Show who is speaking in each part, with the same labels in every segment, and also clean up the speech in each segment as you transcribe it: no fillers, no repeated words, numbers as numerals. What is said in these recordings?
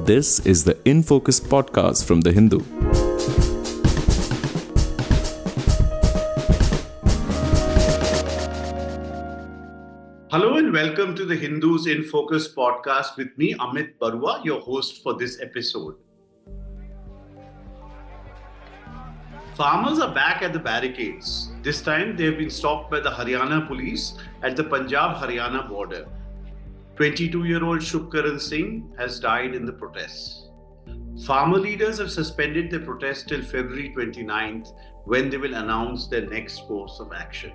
Speaker 1: This is the In Focus podcast from The Hindu.
Speaker 2: Hello and welcome to the Hindus in Focus podcast with me, Amit Barua, your host for this episode. Farmers are back at the barricades. This time they have been stopped by the Haryana police at the Punjab-Haryana border. 22-year-old Shubkaran Singh has died in the protests. Farmer leaders have suspended their protest till February 29th when they will announce their next course of action.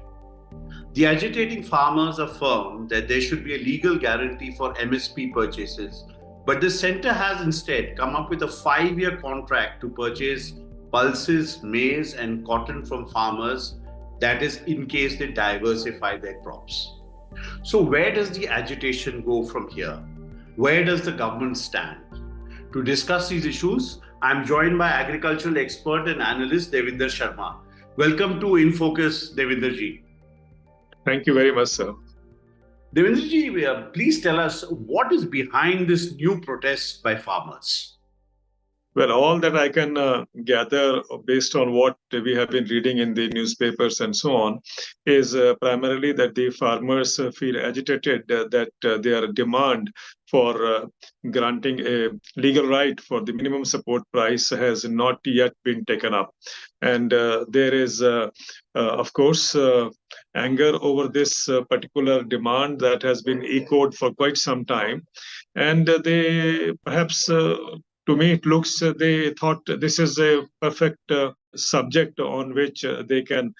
Speaker 2: The agitating farmers affirm that there should be a legal guarantee for MSP purchases, but the centre has instead come up with a 5-year contract to purchase pulses, maize and cotton from farmers, that is in case they diversify their crops. So where does the agitation go from here? Where does the government stand? To discuss these issues, I am joined by agricultural expert and analyst Devinder Sharma. Welcome to In Focus, Devinder ji.
Speaker 3: Thank you very much, sir.
Speaker 2: Devinder ji, please tell us what is behind this new protest by farmers?
Speaker 3: Well, all that I can gather based on what we have been reading in the newspapers and so on is primarily that the farmers feel agitated that their demand for granting a legal right for the minimum support price has not yet been taken up. And there is, of course, anger over this particular demand that has been echoed for quite some time. And they perhaps... to me, it looks they thought this is a perfect subject on which they can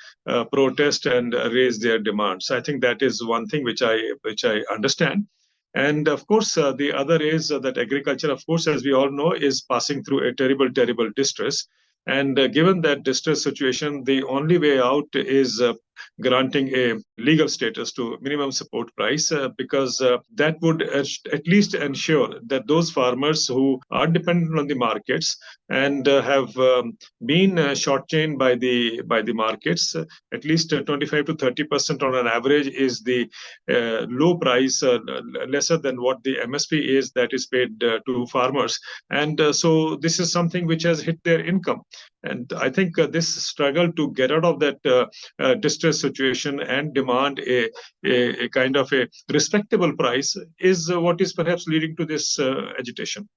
Speaker 3: protest and raise their demands. I think that is one thing which I understand. And of course, the other is that agriculture, of course, as we all know, is passing through a terrible, terrible distress. And given that distress situation, the only way out is granting a legal status to minimum support price because that would at least ensure that those farmers who are dependent on the markets and have been shortchanged by the markets, at least 25 to 30% on an average is the low price, lesser than what the MSP is that is paid to farmers. And so this is something which has hit their income. And I think this struggle to get out of that distress situation and demand a kind of a respectable price is what is perhaps leading to this agitation.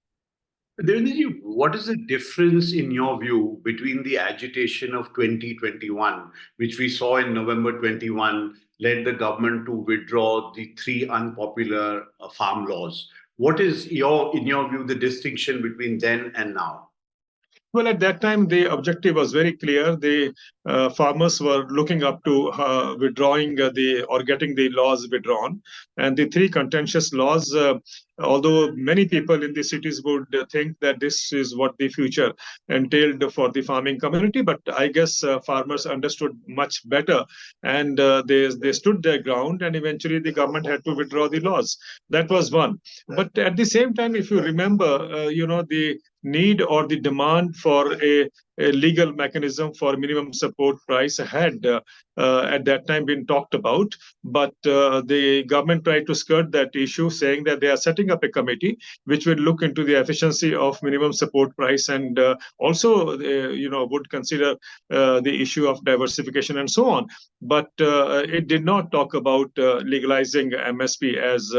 Speaker 2: Devendraji, what is the difference in your view between the agitation of 2021, which we saw in November 21, led the government to withdraw the 3 unpopular farm laws? What is in your view, the distinction between then and now?
Speaker 3: Well, at that time, the objective was very clear. The farmers were looking up to withdrawing or getting the laws withdrawn. And the 3 contentious laws, although many people in the cities would think that this is what the future entailed for the farming community, but I guess farmers understood much better and they stood their ground, and eventually the government had to withdraw the laws. That was one. But at the same time, if you remember, the need or the demand for a legal mechanism for minimum support price had at that time been talked about, but the government tried to skirt that issue, saying that they are setting up a committee which will look into the efficiency of minimum support price and also would consider the issue of diversification and so on. But it did not talk about legalizing MSP as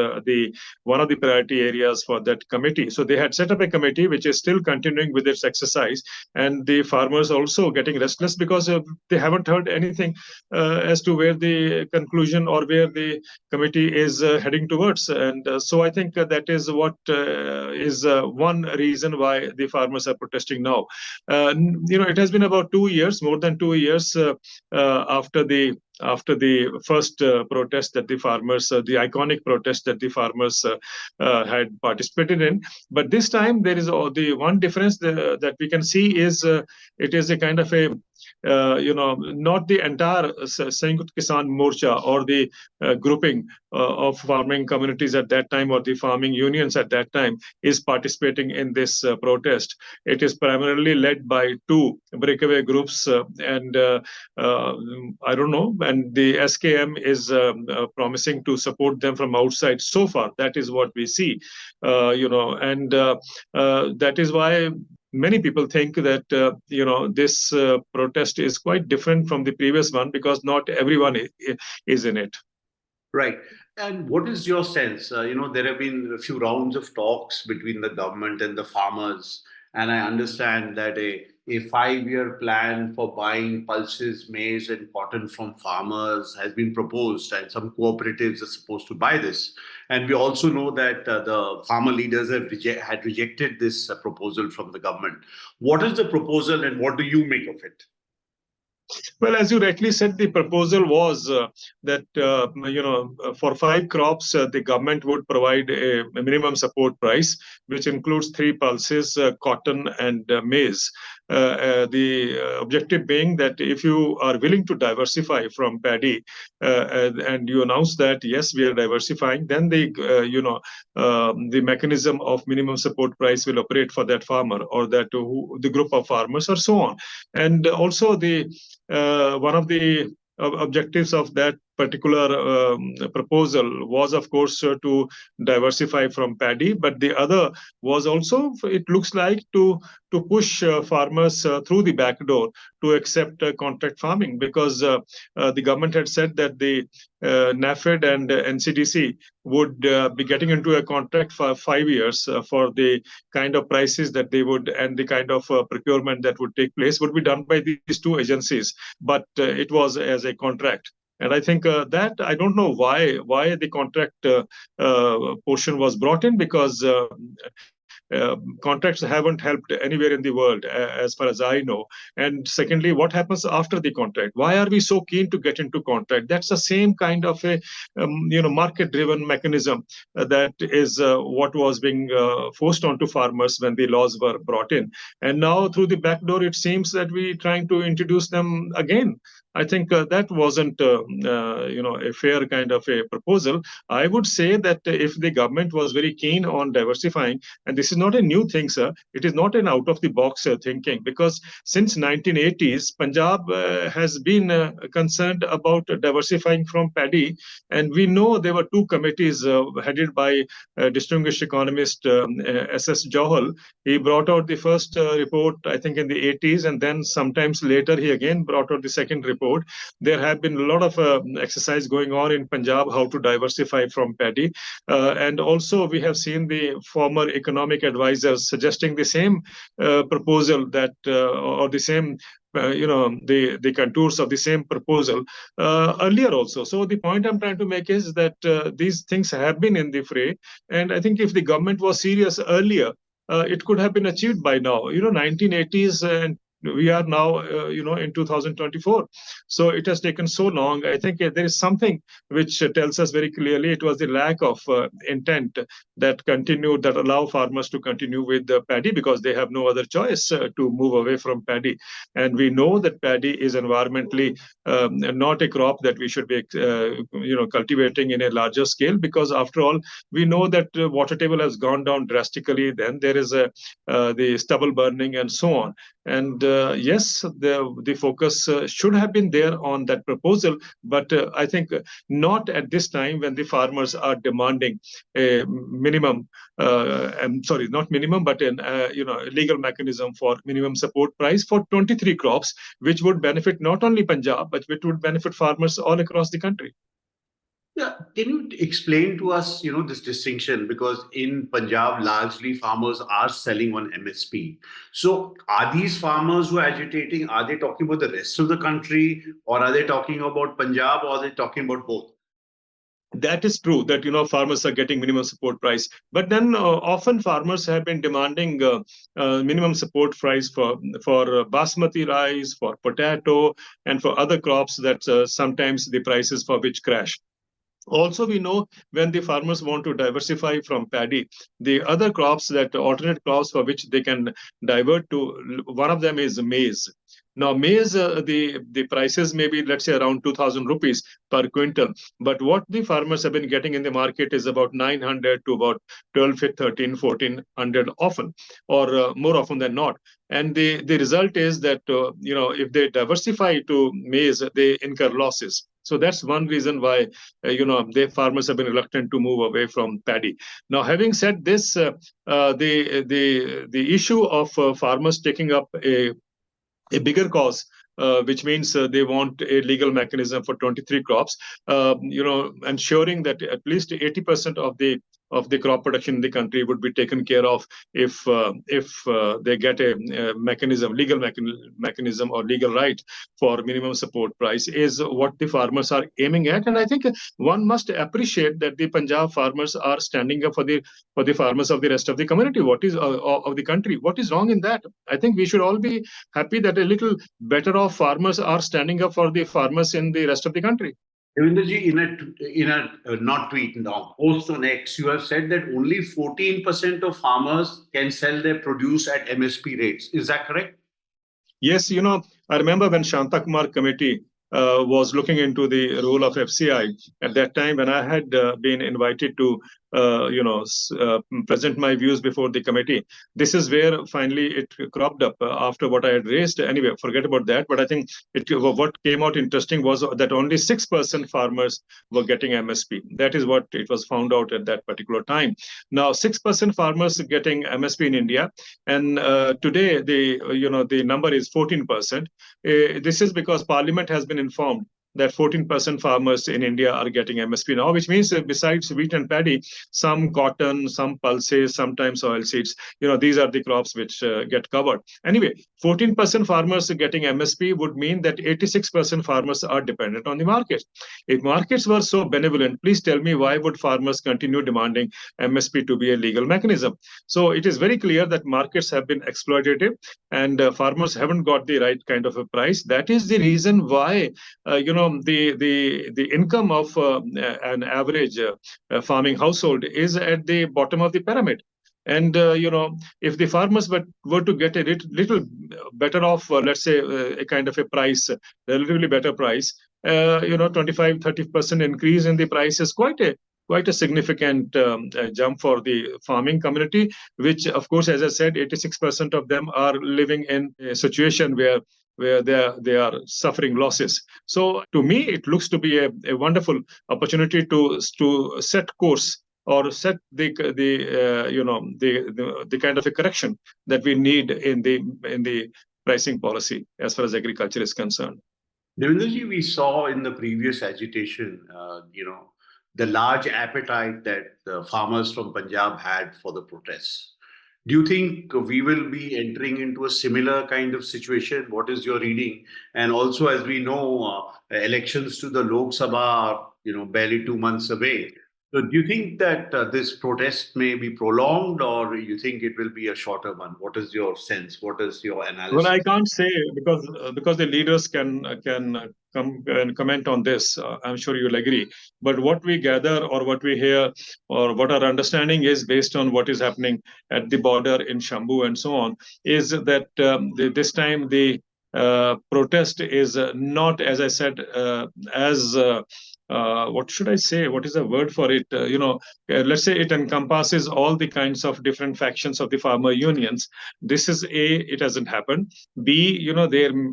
Speaker 3: one of the priority areas for that committee. So they had set up a committee which is still continuing with its exercise, and the farmers also getting restless because they haven't heard anything as to where the conclusion or where the committee is heading towards. And so I think that is what is one reason why the farmers are protesting now. It has been about 2 years, more than 2 years after the first protest that the farmers, the iconic protest that the farmers had participated in. But this time there is the one difference that we can see is it is a kind of a not the entire Sanयुkt Kisan Morcha or the grouping of farming communities at that time or the farming unions at that time is participating in this protest. It is primarily led by 2 breakaway groups and I don't know, and the SKM is promising to support them from outside. So far, that is what we see, and that is why many people think that this protest is quite different from the previous one, because not everyone is in it.
Speaker 2: Right. And what is your sense? There have been a few rounds of talks between the government and the farmers, and I understand that a 5-year plan for buying pulses, maize, and cotton from farmers has been proposed, and some cooperatives are supposed to buy this. And we also know that the farmer leaders had rejected this proposal from the government. What is the proposal, and what do you make of it?
Speaker 3: Well, as you rightly said, the proposal was that for 5 crops, the government would provide a minimum support price, which includes 3 pulses, cotton, and maize. The objective being that if you are willing to diversify from paddy, and you announce that yes, we are diversifying, then the mechanism of minimum support price will operate for that farmer, or the group of farmers, or so on. And also one of the objectives of that particular proposal was, of course, to diversify from paddy, but the other was also, it looks like, to push farmers through the back door to accept contract farming, because the government had said that the NAFED and NCDC would be getting into a contract for 5 years for the kind of prices that they would, and the kind of procurement that would take place would be done by these 2 agencies, but it was as a contract. And I think that I don't know why the contract portion was brought in, because contracts haven't helped anywhere in the world, as far as I know. And secondly, what happens after the contract? Why are we so keen to get into contract? That's the same kind of a market-driven mechanism that is what was being forced onto farmers when the laws were brought in. And now through the back door, it seems that we're trying to introduce them again. I think that wasn't, a fair kind of a proposal. I would say that if the government was very keen on diversifying, and this is not a new thing, sir, it is not an out-of-the-box thinking, because since 1980s, Punjab has been concerned about diversifying from paddy, and we know there were 2 committees headed by distinguished economist S.S. Johal. He brought out the first report, I think, in the 80s, and then sometimes later he again brought out the second report. There have been a lot of exercise going on in Punjab how to diversify from paddy, and also we have seen the former economic advisors suggesting the same proposal, that or the same the contours of the same proposal earlier also. So the point I'm trying to make is that these things have been in the fray, and I think if the government was serious earlier, it could have been achieved by now. 1980s, and we are now, in 2024. So it has taken so long. I think there is something which tells us very clearly it was the lack of intent that allow farmers to continue with the paddy, because they have no other choice to move away from paddy. And we know that paddy is environmentally not a crop that we should be, cultivating in a larger scale, because after all, we know that water table has gone down drastically. Then there is the stubble burning and so on. And yes, the focus should have been there on that proposal, but I think not at this time when the farmers are demanding a minimum, not minimum, but an legal mechanism for minimum support price for 23 crops, which would benefit not only Punjab, but which would benefit farmers all across the country.
Speaker 2: Yeah, can you explain to us, this distinction? Because in Punjab, largely farmers are selling on MSP. So are these farmers who are agitating, are they talking about the rest of the country, or are they talking about Punjab, or are they talking about both?
Speaker 3: That is true that, farmers are getting minimum support price. But then often farmers have been demanding minimum support price for basmati rice, for potato, and for other crops that sometimes the prices for which crash. Also, we know when the farmers want to diversify from paddy, the other crops, alternate crops for which they can divert to, one of them is maize. Now, maize, the prices may be, let's say, around 2,000 rupees per quintal. But what the farmers have been getting in the market is about 900 to about 12, 13, 1,400 often, or more often than not. And the result is that, if they diversify to maize, they incur losses. So that's one reason why the farmers have been reluctant to move away from paddy. Now, having said this, the issue of farmers taking up a bigger cause, which means they want a legal mechanism for 23 crops, ensuring that at least 80% of the crop production in the country would be taken care of if they get a mechanism or legal right for minimum support price, is what the farmers are aiming at. And I think one must appreciate that the Punjab farmers are standing up for the farmers of the rest of the community. What is of the country? What is wrong in that? I think we should all be happy that a little better off farmers are standing up for the farmers in the rest of the country.
Speaker 2: Devendraji, in a not tweet now, post on X, you have said that only 14% of farmers can sell their produce at MSP rates. Is that correct?
Speaker 3: Yes, I remember when Shanta Kumar committee was looking into the role of FCI at that time, when I had been invited to present my views before the committee. This is where finally it cropped up after what I had raised. Anyway, forget about that. But I think what came out interesting was that only 6% farmers were getting MSP. That is what it was found out at that particular time. Now, 6% farmers getting MSP in India, and today the number is 14%. This is because Parliament has been informed that 14% farmers in India are getting MSP now, which means besides wheat and paddy, some cotton, some pulses, sometimes oilseeds, these are the crops which get covered. Anyway, 14% farmers getting MSP would mean that 86% farmers are dependent on the market. If markets were so benevolent, please tell me, why would farmers continue demanding MSP to be a legal mechanism? So it is very clear that markets have been exploitative and farmers haven't got the right kind of a price. That is the reason why, the income of an average farming household is at the bottom of the pyramid. And if the farmers were to get a little better off, let's say a kind of a price, relatively better price, 25-30% increase in the price is quite a significant jump for the farming community, which, of course, as I said, 86% of them are living in a situation where they are suffering losses. So to me, it looks to be a wonderful opportunity to set course or set the kind of a correction that we need in the pricing policy as far as agriculture is concerned.
Speaker 2: Devendraji, we saw in the previous agitation, the large appetite that the farmers from Punjab had for the protests. Do you think we will be entering into a similar kind of situation? What is your reading? And also, as we know, elections to the Lok Sabha are barely 2 months away. So do you think that this protest may be prolonged, or you think it will be a shorter one? What is your sense? What is your analysis?
Speaker 3: Well, I can't say because the leaders can come and comment on this. I'm sure you'll agree. But what we gather or what we hear or what our understanding is based on what is happening at the border in Shambu and so on, is that this time the protest is not, as I said, as what should I say? What is the word for it? Let's say it encompasses all the kinds of different factions of the farmer unions. This is it hasn't happened. B,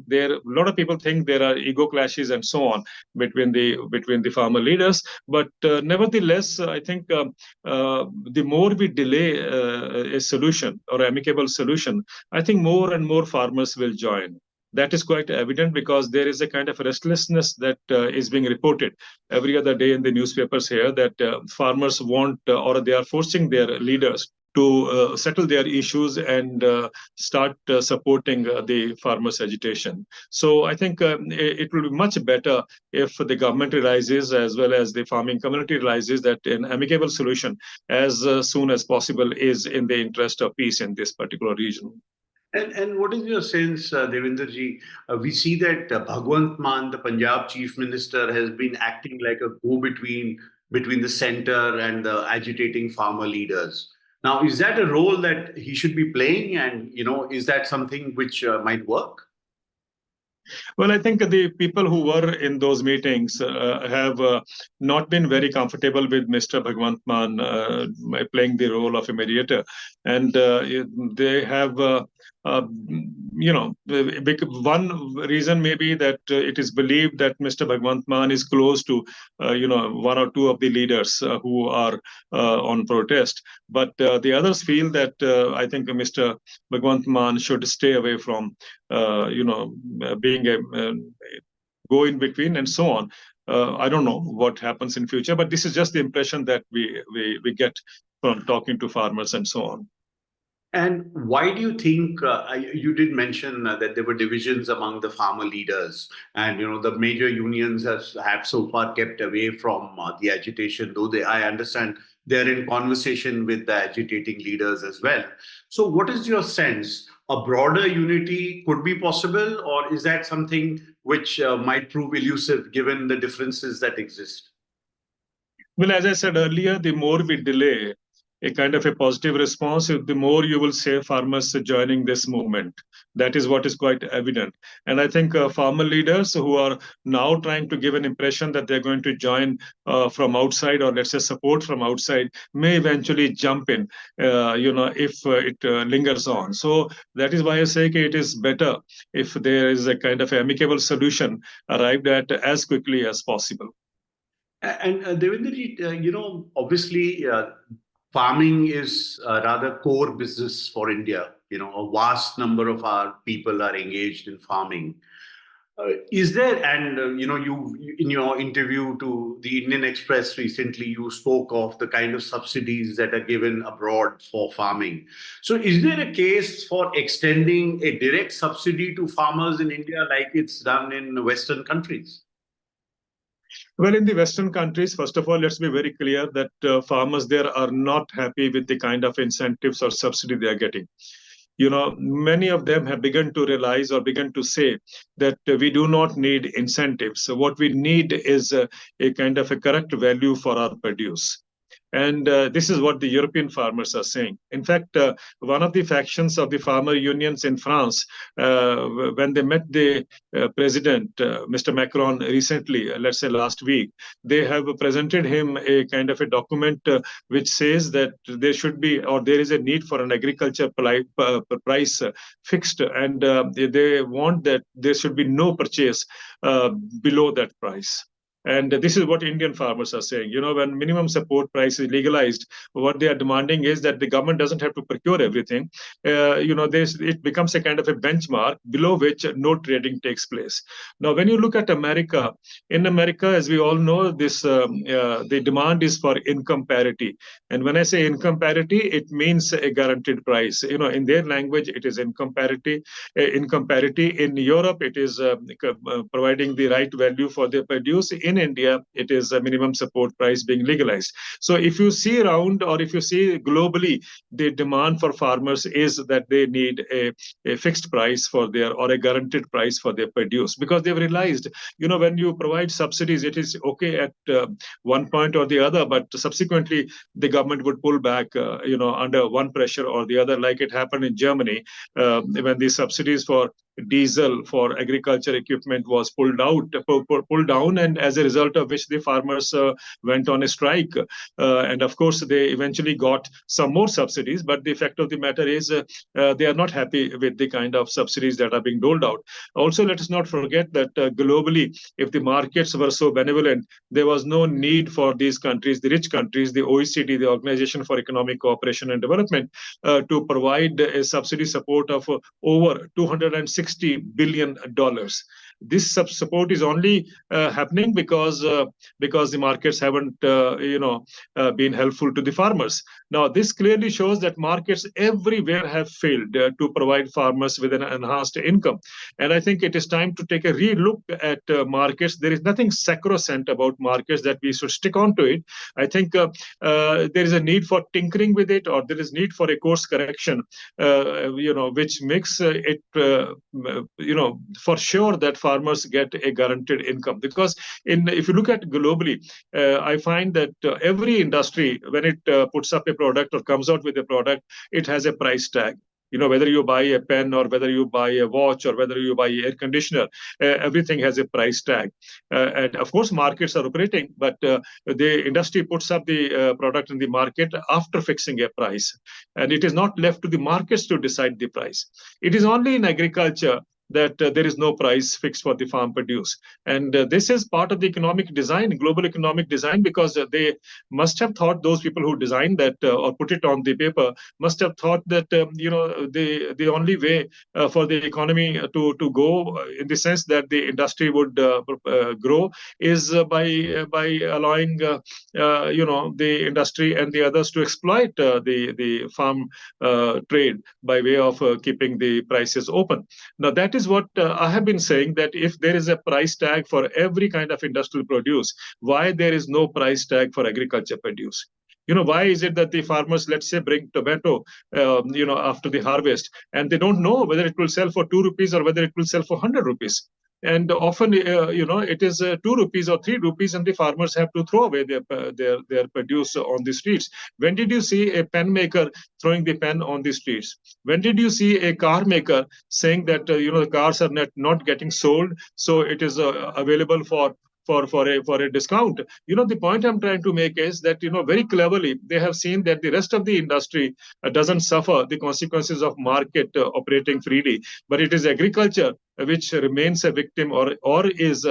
Speaker 3: there a lot of people think there are ego clashes and so on between the farmer leaders. But nevertheless, I think the more we delay a solution or amicable solution, I think more and more farmers will join. That is quite evident because there is a kind of restlessness that is being reported every other day in the newspapers here, that farmers want or they are forcing their leaders to settle their issues and start supporting the farmers' agitation. So I think it will be much better if the government realizes, as well as the farming community realizes, that an amicable solution as soon as possible is in the interest of peace in this particular region.
Speaker 2: And what is your sense, Devendraji? We see that Bhagwant Mann, the Punjab Chief Minister, has been acting like a go-between between the center and the agitating farmer leaders. Now, is that a role that he should be playing? And, is that something which might work?
Speaker 3: Well, I think the people who were in those meetings have not been very comfortable with Mr. Bhagwant Mann playing the role of a mediator. And they have One reason may be that it is believed that Mr. Bhagwant Mann is close to, one or two of the leaders who are on protest. But the others feel that I think Mr. Bhagwant Mann should stay away from, being a go in between and so on. I don't know what happens in future, but this is just the impression that we get from talking to farmers and so on.
Speaker 2: And why do you think you did mention that there were divisions among the farmer leaders, and the major unions have so far kept away from the agitation, though I understand they're in conversation with the agitating leaders as well. So, what is your sense? A broader unity could be possible, or is that something which might prove elusive given the differences that exist?
Speaker 3: Well, as I said earlier, the more we delay a kind of a positive response, the more you will see farmers joining this movement. That is what is quite evident. And I think farmer leaders who are now trying to give an impression that they're going to join from outside, or let's say support from outside, may eventually jump in, if it lingers on. So that is why I say it is better if there is a kind of amicable solution arrived at as quickly as possible.
Speaker 2: And Devendraji, obviously, farming is a rather core business for India. A vast number of our people are engaged in farming. Is there, and you in your interview to the Indian Express recently, you spoke of the kind of subsidies that are given abroad for farming. So, is there a case for extending a direct subsidy to farmers in India like it's done in Western countries?
Speaker 3: Well, in the Western countries, first of all, let's be very clear that farmers there are not happy with the kind of incentives or subsidy they are getting. Many of them have begun to realize or begun to say that we do not need incentives. So what we need is a kind of a correct value for our produce. And this is what the European farmers are saying. In fact, one of the factions of the farmer unions in France, when they met the president, Mr. Macron, recently, let's say last week, they have presented him a kind of a document which says that there should be, or there is a need for an agriculture price fixed, and they want that there should be no purchase below that price. And this is what Indian farmers are saying. When minimum support price is legalized, what they are demanding is that the government doesn't have to procure everything. It becomes a kind of a benchmark below which no trading takes place. Now, when you look at America, in America, as we all know, the demand is for income parity. And when I say income parity, it means a guaranteed price. In their language, it is income parity. Income parity in Europe, it is providing the right value for their produce. In India, it is a minimum support price being legalized. So if you see around, or if you see globally, the demand for farmers is that they need a fixed price for their, or a guaranteed price for their produce, because they've realized, when you provide subsidies, it is okay at one point or the other, but subsequently the government would pull back, under one pressure or the other, like it happened in Germany when the subsidies for diesel for agriculture equipment was pulled down, and as a result of which the farmers went on a strike. And of course, they eventually got some more subsidies, but the fact of the matter is they are not happy with the kind of subsidies that are being doled out. Also, let us not forget that globally, if the markets were so benevolent, there was no need for these countries, the rich countries, the OECD, the Organization for Economic Cooperation and Development, to provide a subsidy support of over $260 billion. This support is only happening because the markets haven't been helpful to the farmers. Now, this clearly shows that markets everywhere have failed to provide farmers with an enhanced income. And I think it is time to take a re-look at markets. There is nothing sacrosanct about markets that we should stick on to it. I think there is a need for tinkering with it, or there is need for a course correction, which makes it, for sure that farmers get a guaranteed income. Because if you look at globally, I find that every industry, when it puts up a product or comes out with a product, it has a price tag. Whether you buy a pen or whether you buy a watch or whether you buy air conditioner, everything has a price tag. And of course, markets are operating, but the industry puts up the product in the market after fixing a price. And it is not left to the markets to decide the price. It is only in agriculture that there is no price fixed for the farm produce. And this is part of the economic design, global economic design, because they must have thought, those people who designed that or put it on the paper, must have thought that, the only way for the economy to go in the sense that the industry would grow is by allowing, the industry and the others to exploit the farm trade by way of keeping the prices open. Now, that is what I have been saying, that if there is a price tag for every kind of industrial produce, why there is no price tag for agriculture produce? Why is it that the farmers, let's say, bring tomato, after the harvest, and they don't know whether it will sell for 2 rupees or whether it will sell for 100 rupees? And often, it is 2 rupees or 3 rupees, and the farmers have to throw away their produce on the streets. When did you see a pen maker throwing the pen on the streets? When did you see a car maker saying that the cars are not getting sold, so it is available for a discount? The point I'm trying to make is that very cleverly they have seen that the rest of the industry doesn't suffer the consequences of market operating freely, but it is agriculture which remains a victim or is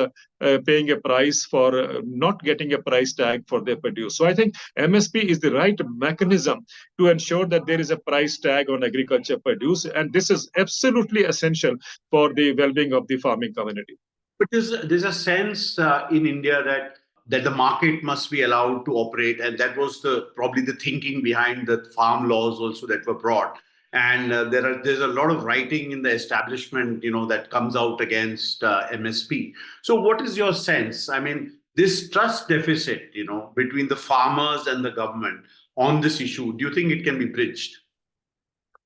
Speaker 3: paying a price for not getting a price tag for their produce. So I think MSP is the right mechanism to ensure that there is a price tag on agriculture produce, and this is absolutely essential for the well-being of the farming community.
Speaker 2: But there's a sense in India that the market must be allowed to operate, and that was probably the thinking behind the farm laws also that were brought. And there's a lot of writing in the establishment, that comes out against MSP. So, what is your sense? I mean, this trust deficit, between the farmers and the government on this issue, do you think it can be bridged?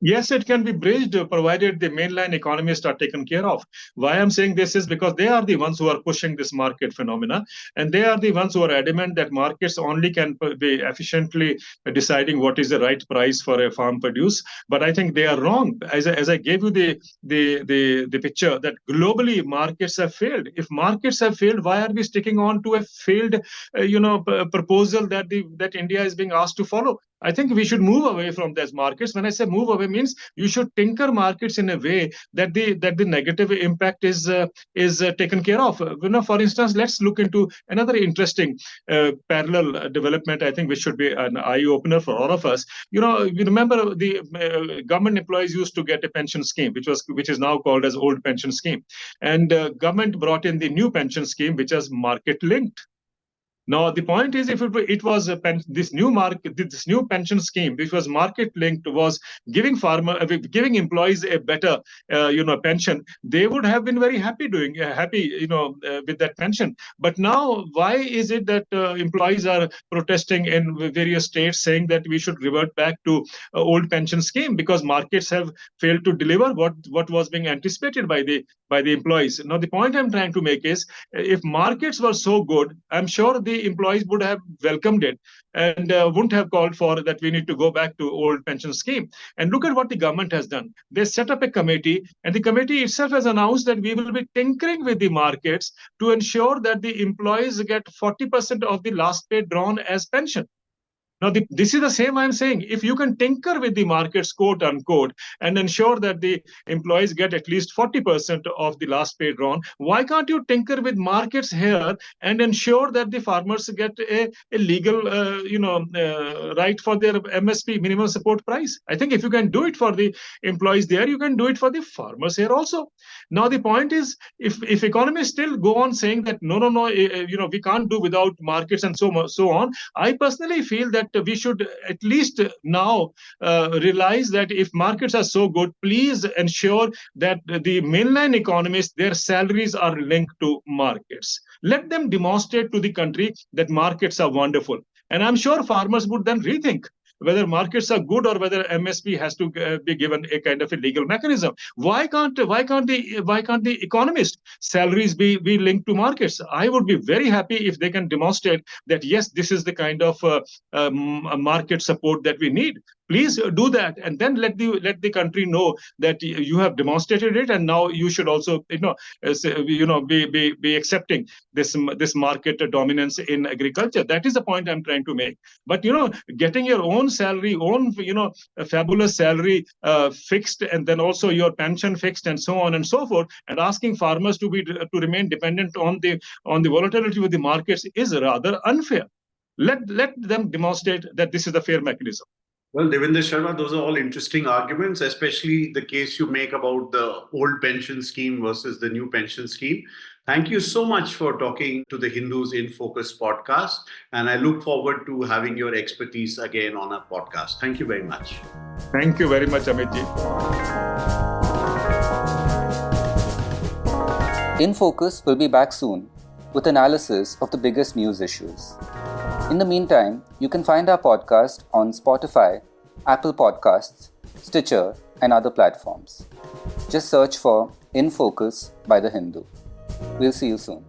Speaker 3: Yes, it can be bridged provided the mainline economists are taken care of. Why I'm saying this is because they are the ones who are pushing this market phenomena, and they are the ones who are adamant that markets only can be efficiently deciding what is the right price for a farm produce. But I think they are wrong. As I gave you the picture that globally markets have failed. If markets have failed, why are we sticking on to a failed, proposal that India is being asked to follow? I think we should move away from those markets. When I say move away, means you should tinker markets in a way that the negative impact is taken care of. For instance, let's look into another interesting parallel development. I think which should be an eye opener for all of us. You remember the government employees used to get a pension scheme, which is now called as old pension scheme, and government brought in the new pension scheme, which is market linked. Now, the point is, if it was this new pension scheme, which was market linked, was giving employees a better, pension, they would have been very happy with that pension. But now, why is it that employees are protesting in various states, saying that we should revert back to old pension scheme because markets have failed to deliver what was being anticipated by the employees? Now, the point I'm trying to make is, if markets were so good, I'm sure the employees would have welcomed it and wouldn't have called for that we need to go back to old pension scheme. And look at what the government has done. They set up a committee, and the committee itself has announced that we will be tinkering with the markets to ensure that the employees get 40% of the last pay drawn as pension. Now, this is the same I'm saying. If you can tinker with the markets, quote unquote, and ensure that the employees get at least 40% of the last pay drawn, why can't you tinker with markets here and ensure that the farmers get a legal, right for their MSP, minimum support price? I think if you can do it for the employees there, you can do it for the farmers here also. Now, the point is, if economists still go on saying that no, we can't do without markets and so on, I personally feel that we should at least now realize that if markets are so good, please ensure that the mainline economists, their salaries are linked to markets. Let them demonstrate to the country that markets are wonderful. And I'm sure farmers would then rethink whether markets are good or whether MSP has to be given a kind of a legal mechanism. Why can't the economist salaries be linked to markets? I would be very happy if they can demonstrate that yes, this is the kind of market support that we need. Please do that, and then let the country know that you have demonstrated it, and now you should also be accepting this market dominance in agriculture. That is the point I'm trying to make. But getting your own salary, a fabulous salary fixed, and then also your pension fixed, and so on and so forth, and asking farmers to remain dependent on the volatility of the markets is rather unfair. Let them demonstrate that this is the fair mechanism.
Speaker 2: Well, Devendra Sharma, those are all interesting arguments, especially the case you make about the old pension scheme versus the new pension scheme. Thank you so much for talking to the Hindus in Focus podcast. And I look forward to having your expertise again on our podcast. Thank you very much.
Speaker 3: Thank you very much, Amitji.
Speaker 4: In Focus will be back soon with analysis of the biggest news issues. In the meantime, you can find our podcast on Spotify, Apple Podcasts, Stitcher, and other platforms. Just search for In Focus by The Hindu. We'll see you soon.